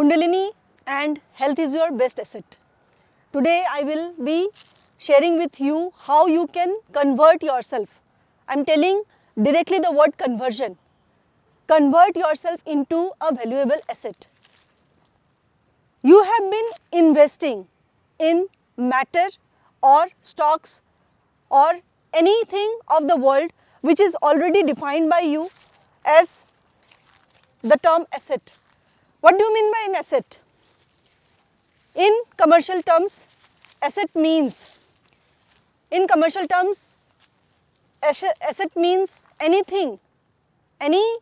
Kundalini and health is your best asset. Today I will be sharing with you how you can convert yourself. I am telling directly the word conversion. Convert yourself into a valuable asset. You have been investing in matter or stocks or anything of the world which is already defined by you as the term asset. What do you mean by an asset? In commercial terms, asset means anything, any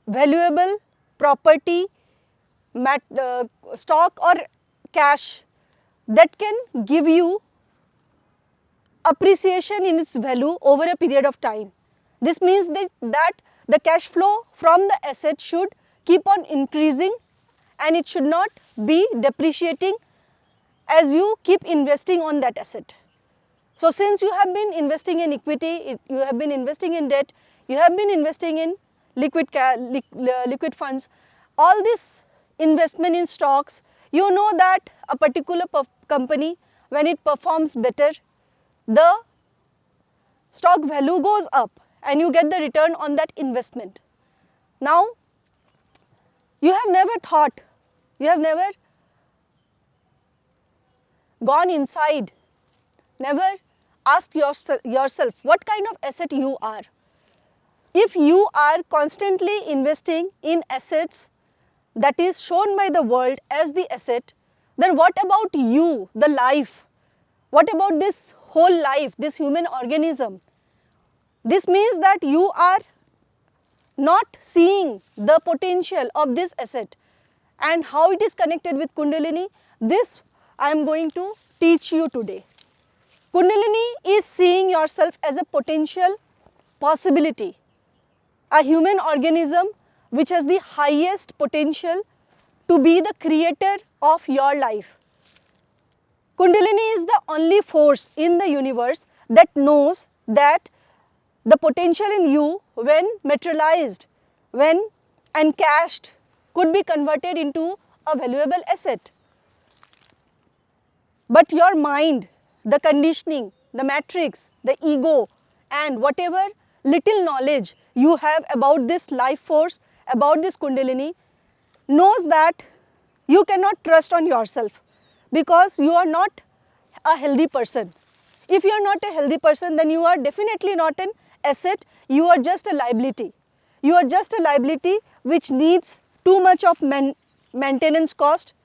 valuable property, stock or cash that can give you appreciation in its value over a period of time. This means that the cash flow from the asset should keep on increasing and it should not be depreciating as you keep investing on that asset. So since you have been investing in equity, you have been investing in debt, you have been investing in liquid funds, all this investment in stocks, you know that a particular company, when it performs better, the stock value goes up and you get the return on that investment. Now, you have never thought, you have never gone inside, never asked yourself what kind of asset you are. If you are constantly investing in assets that is shown by the world as the asset, then what about you, the life? What about this whole life, this human organism? This means that you are not seeing the potential of this asset and how it is connected with Kundalini. This I am going to teach you today. Kundalini is seeing yourself as a potential possibility, a human organism which has the highest potential to be the creator of your life. Kundalini is the only force in the universe that knows that the potential in you, when materialized, when encashed, could be converted into a valuable asset. But your mind, the conditioning, the matrix, the ego, and whatever little knowledge you have about this life force, about this Kundalini, knows that you cannot trust on yourself because you are not a healthy person. If you are not a healthy person, then you are definitely not an asset, you are just a liability. You are just a liability which needs too much of maintenance cost.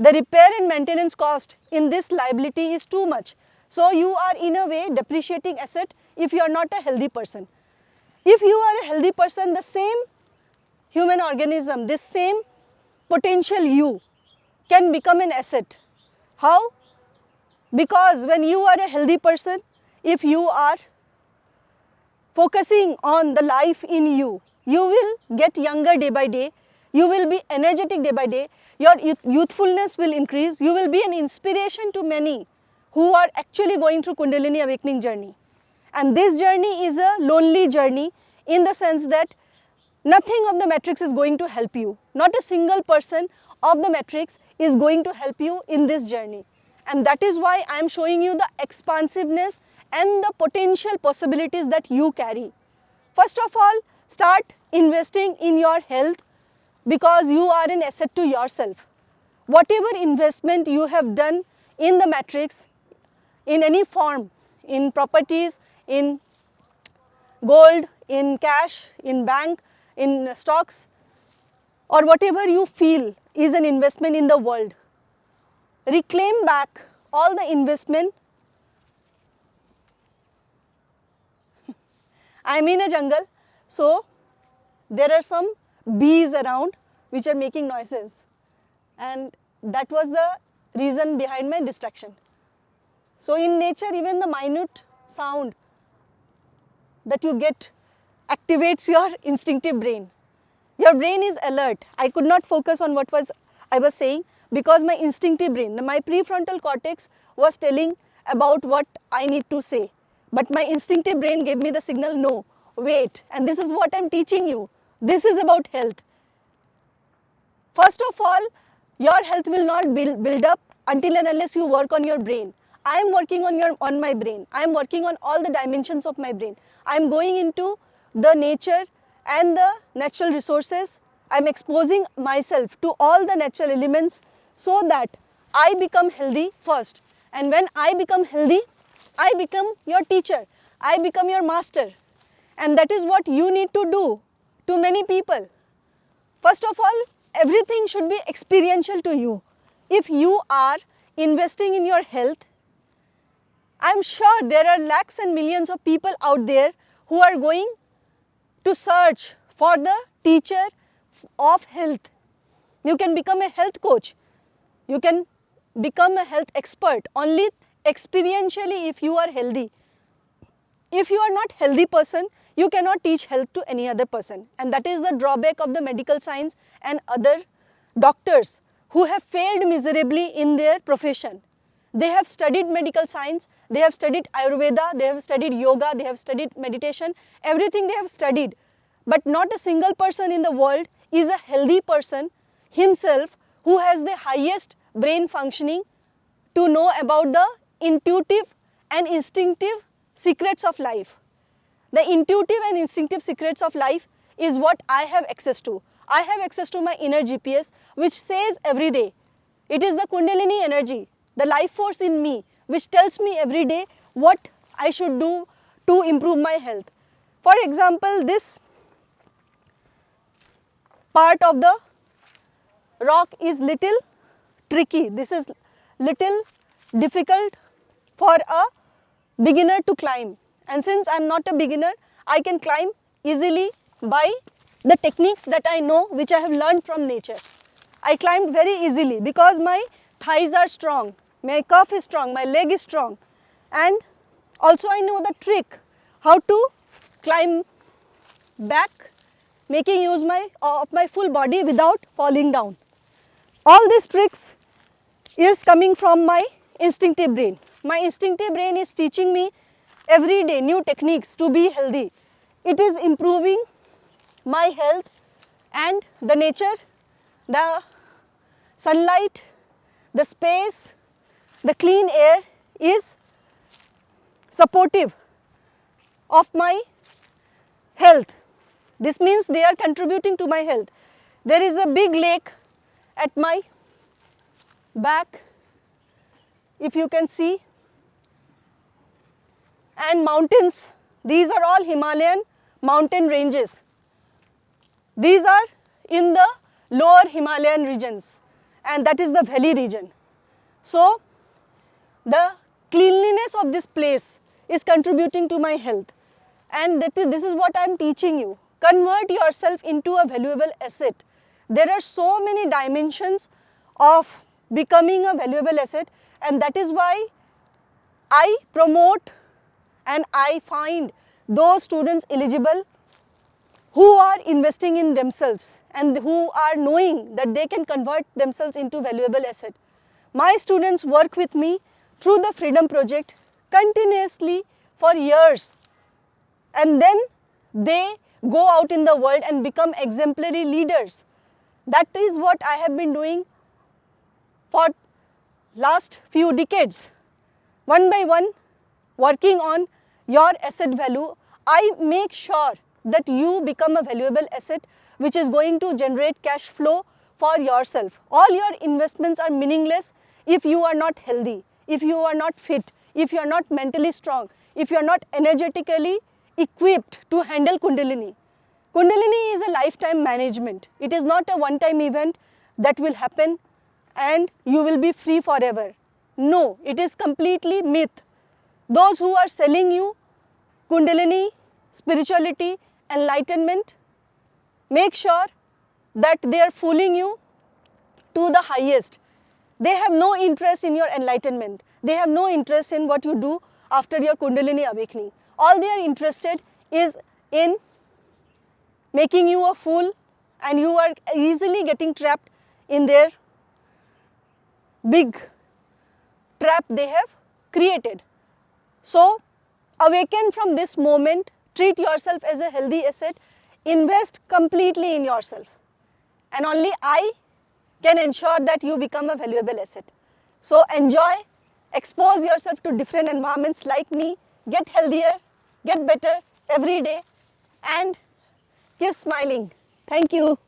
The repair and maintenance cost in this liability is too much. So you are in a way depreciating asset if you are not a healthy person. If you are a healthy person, the same human organism, this same potential you can become an asset. How? Because when you are a healthy person, if you are focusing on the life in you, you will get younger day by day, you will be energetic day by day, your youthfulness will increase, you will be an inspiration to many who are actually going through Kundalini Awakening journey. And this journey is a lonely journey in the sense that nothing of the matrix is going to help you. Not a single person of the matrix is going to help you in this journey. And that is why I am showing you the expansiveness and the potential possibilities that you carry. First of all, start investing in your health because you are an asset to yourself. Whatever investment you have done in the matrix, in any form, in properties, in gold, in cash, in bank, in stocks, or whatever you feel is an investment in the world, reclaim back all the investment. I am in a jungle, so there are some bees around which are making noises, and that was the reason behind my distraction. So in nature, even the minute sound that you get activates your instinctive brain. Your brain is alert. I could not focus on what I was saying because my instinctive brain, my prefrontal cortex was telling about what I need to say. But my instinctive brain gave me the signal, no, wait, and this is what I am teaching you. This is about health. First of all, your health will not build up until and unless you work on your brain. I am working on my brain. I am working on all the dimensions of my brain. I am going into the nature and the natural resources. I am exposing myself to all the natural elements so that I become healthy first. And when I become healthy, I become your teacher. I become your master. And that is what you need to do to many people. First of all, everything should be experiential to you. If you are investing in your health, I am sure there are lakhs and millions of people out there who are going to search for the teacher of health. You can become a health coach. You can become a health expert only experientially if you are healthy. If you are not healthy person, you cannot teach health to any other person. And that is the drawback of the medical science and other doctors who have failed miserably in their profession. They have studied medical science, they have studied Ayurveda, they have studied yoga, they have studied meditation, everything they have studied. But not a single person in the world is a healthy person himself who has the highest brain functioning to know about the intuitive and instinctive secrets of life. The intuitive and instinctive secrets of life is what I have access to. I have access to my inner GPS, which says every day. It is the Kundalini energy, the life force in me, which tells me every day what I should do to improve my health. For example, this part of the rock is little tricky. This is little difficult for a beginner to climb. And since I am not a beginner, I can climb easily by the techniques that I know, which I have learned from nature. I climbed very easily because my thighs are strong, my calf is strong, my leg is strong, and also I know the trick how to climb back, making use of my full body without falling down. All these tricks is coming from my instinctive brain. My instinctive brain is teaching me every day new techniques to be healthy. It is improving my health, and the nature, the sunlight, the space, the clean air is supportive of my health. This means they are contributing to my health. There is a big lake at my back, if you can see, and mountains. These are all Himalayan mountain ranges. These are in the lower Himalayan regions, and that is the valley region. So the cleanliness of this place is contributing to my health, and this is what I am teaching you. Convert yourself into a valuable asset. There are so many dimensions of becoming a valuable asset, and that is why I promote and I find those students eligible who are investing in themselves and who are knowing that they can convert themselves into valuable asset. My students work with me through the Freedom Project continuously for years, and then they go out in the world and become exemplary leaders. That is what I have been doing for last few decades. One by one, working on your asset value, I make sure that you become a valuable asset which is going to generate cash flow for yourself. All your investments are meaningless if you are not healthy, if you are not fit, if you are not mentally strong, if you are not energetically equipped to handle Kundalini. Kundalini is a lifetime management. It is not a one-time event that will happen and you will be free forever. No, it is completely myth. Those who are selling you Kundalini, spirituality, enlightenment, make sure that they are fooling you to the highest. They have no interest in your enlightenment. They have no interest in what you do after your Kundalini awakening. All they are interested is in making you a fool, and you are easily getting trapped in their big trap they have created. So, awaken from this moment, treat yourself as a healthy asset, invest completely in yourself. And only I can ensure that you become a valuable asset. So enjoy, expose yourself to different environments like me, get healthier, get better every day, and keep smiling. Thank you.